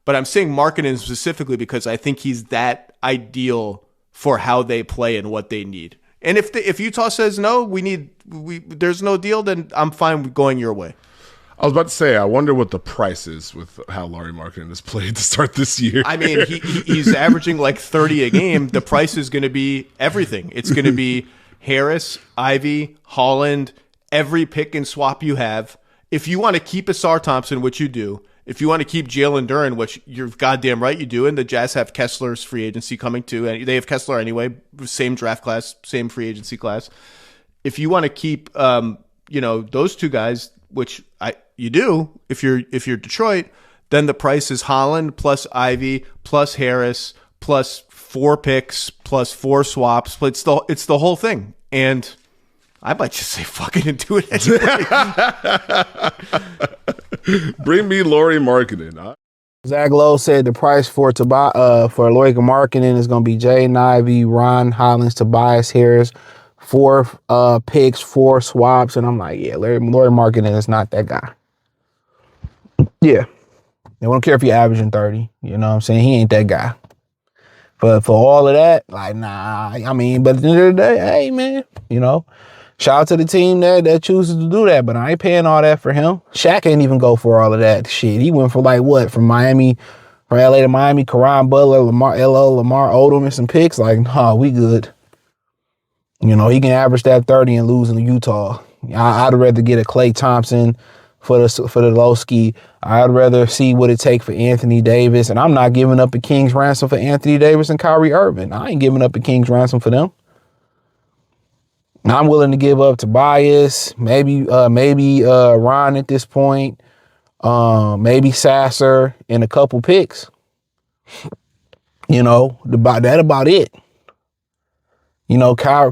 But I'm saying Markkanen specifically because I think he's that ideal for how they play and what they need. And if Utah says no, there's no deal, then I'm fine with going your way. I was about to say, I wonder what the price is with how Lauri Markkanen has played to start this year. I mean, he's averaging like 30 a game. The price is going to be everything. It's going to be Harris, Ivy, Holland, every pick and swap you have. If you want to keep Asar Thompson, which you do, if you want to keep Jalen Duren, which you're goddamn right you do, and the Jazz have Kessler's free agency coming too, and they have Kessler anyway, same draft class, same free agency class. If you want to keep, those two guys, which you do, if you're Detroit, then the price is Holland plus Ivy plus Harris plus 4 picks plus 4 swaps. It's the whole thing, and I might just say fuck it and do it anyway. Bring me Lauri Markkanen. Zach Lowe said the price for Lauri Markkanen is going to be Jaden Ivey, Ron Hollins, Tobias Harris, 4 picks, 4 swaps, and I'm like, yeah, Lauri Markkanen is not that guy. Yeah, they don't care if you're averaging 30. You know what I'm saying? He ain't that guy. But for all of that, like, nah. I mean, but at the end of the day, hey, man, shout out to the team that chooses to do that, but I ain't paying all that for him. Shaq ain't even go for all of that shit. He went for from LA to Miami, Karan Butler, Lamar Odom, and some picks. Like, nah, we good. He can average that 30 and lose in Utah. I'd rather get a Klay Thompson for the low ski. I'd rather see what it takes for Anthony Davis, and I'm not giving up a king's ransom for Anthony Davis and Kyrie Irving. I ain't giving up a king's ransom for them. I'm willing to give up Tobias, maybe Ron at this point, maybe Sasser, and a couple picks. About it.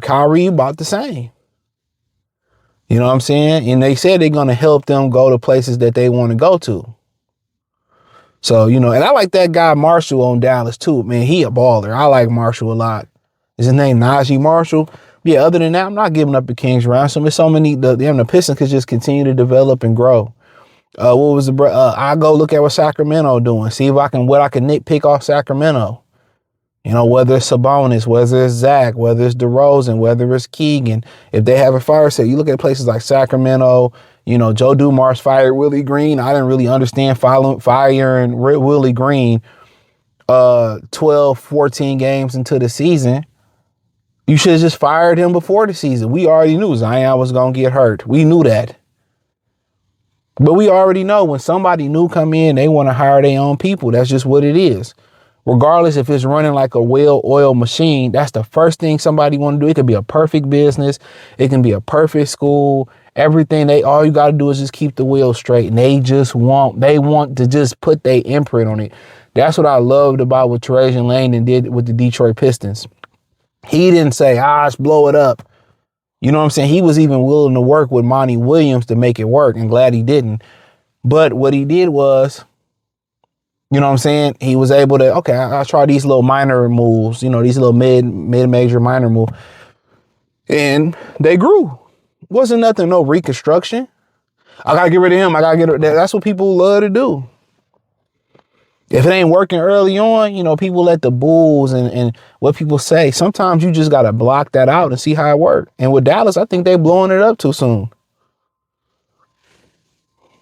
Kyrie about the same. You know what I'm saying? And they said they're going to help them go to places that they want to go to. So, and I like that guy Marshall on Dallas too. Man, he a baller. I like Marshall a lot. Is his name Najee Marshall? Yeah, other than that, I'm not giving up the Kings ransom. There's so many, the Pistons could just continue to develop and grow. I go look at what Sacramento doing, see what I can nitpick off Sacramento. Whether it's Sabonis, whether it's Zach, whether it's DeRozan, whether it's Keegan. If they have a fire sale, you look at places like Sacramento, Joe Dumars fired Willie Green. I didn't really understand firing Willie Green 12, 14 games into the season. You should have just fired him before the season. We already knew Zion was going to get hurt. We knew that. But we already know when somebody new come in, they want to hire their own people. That's just what it is. Regardless if it's running like a well-oiled machine, that's the first thing somebody want to do. It could be a perfect business. It can be a perfect school. Everything all you got to do is just keep the wheels straight. And they want to just put their imprint on it. That's what I loved about what Trajan Langdon did with the Detroit Pistons. He didn't say, let's blow it up. You know what I'm saying? He was even willing to work with Monty Williams to make it work, and glad he didn't. But what he did was, you know what I'm saying? He was able to, okay, I'll try these little minor moves, these little mid-major minor moves. And they grew. Wasn't nothing, no reconstruction. I got to get rid of him. That's what people love to do. If it ain't working early on, people let the bulls and what people say. Sometimes you just got to block that out and see how it works. And with Dallas, I think they blowing it up too soon.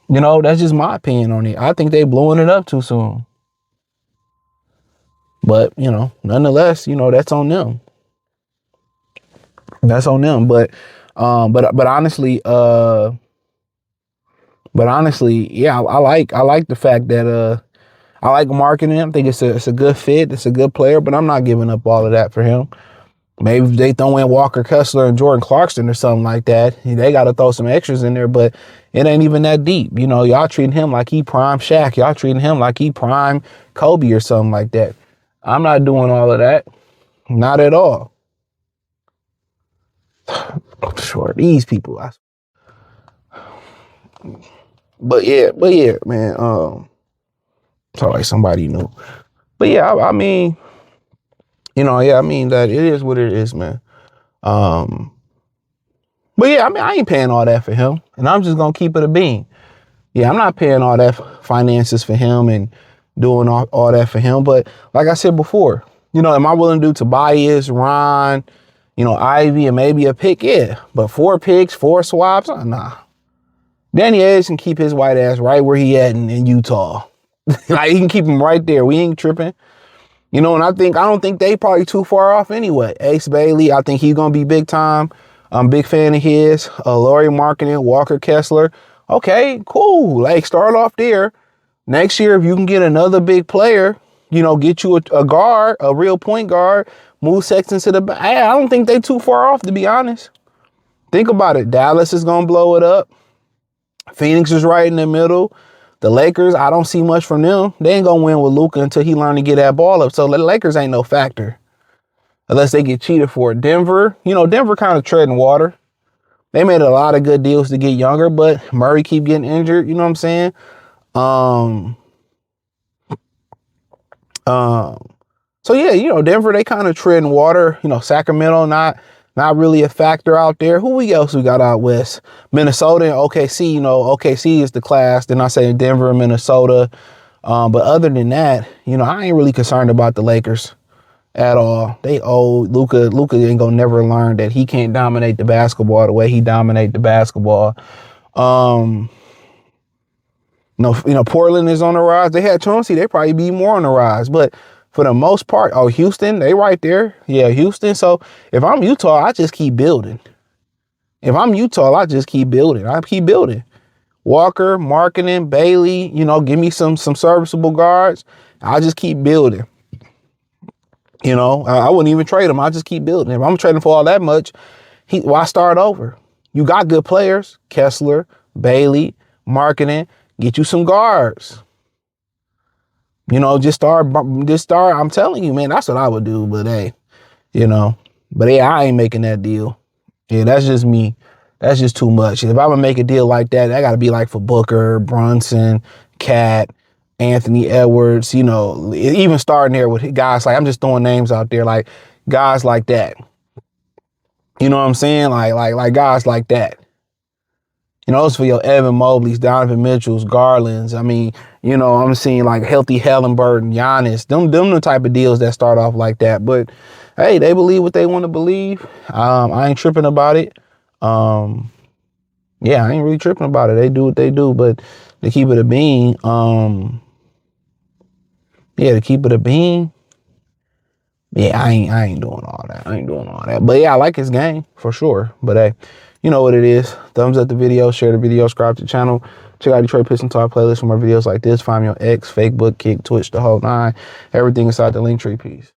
That's just my opinion on it. I think they blowing it up too soon. But, nonetheless, that's on them. That's on them. But honestly, yeah, I like the fact that I like marketing him. I think it's a good fit. It's a good player, but I'm not giving up all of that for him. Maybe if they throw in Walker Kessler and Jordan Clarkson or something like that, they got to throw some extras in there, but it ain't even that deep. Y'all treating him like he prime Shaq. Y'all treating him like he prime Kobe or something like that. I'm not doing all of that. Not at all. I'm sure these people. But yeah, man. So like somebody new. But yeah, I mean, that it is what it is, man. But yeah, I ain't paying all that for him, and I'm just gonna keep it a bean. Yeah, I'm not paying all that finances for him, and doing all that for him. But like I said before, am I willing to do Tobias, Ron, Ivy, and maybe a pick? Yeah. But 4 picks, 4 swaps? Nah. Danny Edge can keep his white ass right where he at in Utah. Like, he can keep him right there. We ain't tripping. And I don't think they probably too far off anyway. Ace Bailey, I think he's going to be big time. I'm a big fan of his. Lauri Markkanen, Walker Kessler. Okay, cool. Like, start off there. Next year, if you can get another big player, get you a guard, a real point guard, move Sexton to the back. I don't think they too far off, to be honest. Think about it. Dallas is going to blow it up. Phoenix is right in the middle. The Lakers, I don't see much from them. They ain't going to win with Luka until he learn to get that ball up. So the Lakers ain't no factor unless they get cheated for it. Denver, Denver kind of treading water. They made a lot of good deals to get younger, but Murray keep getting injured. You know what I'm saying? So yeah, Denver, they kind of treading water. Sacramento, not really a factor out there. Who else we got out west? Minnesota and OKC. OKC is the class. Then I say Denver and Minnesota. But other than that, I ain't really concerned about the Lakers at all. They old. Luka ain't gonna never learn that he can't dominate the basketball the way he dominate the basketball. Portland is on the rise. They had Chauncey. They probably be more on the rise. But for the most part, Houston, they right there. Yeah, Houston. So if I'm Utah, I just keep building. I keep building. Walker, Markkanen, Bailey, give me some serviceable guards. I'll just keep building. I wouldn't even trade him. I'll just keep building. If I'm trading for all that much, why start over? You got good players, Kessler, Bailey, Markkanen. Get you some guards. Just start. I'm telling you, man, that's what I would do. But hey, I ain't making that deal. Yeah, that's just me. That's just too much. If I'm gonna make a deal like that, that gotta be like for Booker, Brunson, Cat, Anthony Edwards, even starting there with guys like, I'm just throwing names out there, like guys like that. You know what I'm saying? Like guys like that. Those for your Evan Mobleys, Donovan Mitchells, Garlands. I mean, I'm seeing like healthy Halliburton, Giannis, them the type of deals that start off like that. But hey, they believe what they want to believe. I ain't tripping about it. I ain't really tripping about it. They do what they do, but to keep it a bean, I ain't doing all that. But yeah, I like his game for sure. But hey, you know what it is. Thumbs up the video, share the video, subscribe to the channel. Check out Detroit Pistons Talk playlist for more videos like this. Find me on X, Facebook, Kick, Twitch, the whole 9. Everything inside the link tree. Peace.